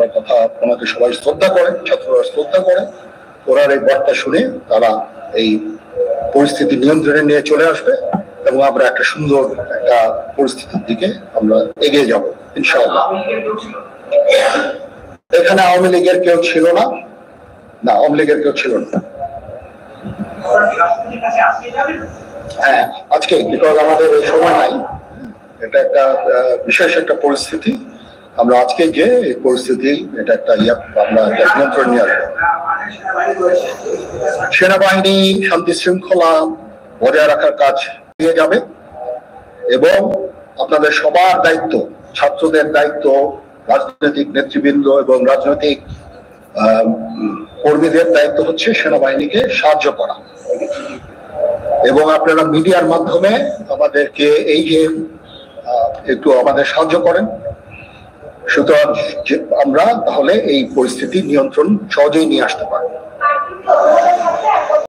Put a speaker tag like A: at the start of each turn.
A: আমরা কথা ওনাকে সবাই শ্রদ্ধা করে, ছাত্ররা শ্রদ্ধা করে। ওনার এই বার্তা শুনে তারা এই পরিস্থিতি নিয়ন্ত্রণে নিয়ে চলে আসবে এবং আমরা একটা সুন্দর একটা পরিস্থিতির দিকে আমরা এগিয়ে যাব ইনশাআল্লাহ। এখানে আওয়ামী লীগের কেউ ছিল না, আওয়ামী লীগের কেউ ছিল না। হ্যাঁ, আজকে বিকজ আমাদের সময় নাই, এটা একটা বিশেষ একটা পরিস্থিতি। আমরা আজকে যে এই পরিস্থিতি এটা একটা আমরা নিয়ন্ত্রণ নিয়ে আসবো। সেনাবাহিনী শান্তি শৃঙ্খলা বজায় রাখার কাজ নিয়ে যাবে এবং আপনাদের সবার দায়িত্ব, ছাত্রদের দায়িত্ব, রাজনৈতিক নেতৃবৃন্দ এবং রাজনৈতিক কর্মীদের দায়িত্ব হচ্ছে সেনাবাহিনীকে সাহায্য করা। এবং আপনারা মিডিয়ার মাধ্যমে আমাদেরকে এই যে একটু আমাদের সাহায্য করেন, সুতরাং আমরা তাহলে এই পরিস্থিতি নিয়ন্ত্রণ সহজেই নিয়ে আসতে পারবো।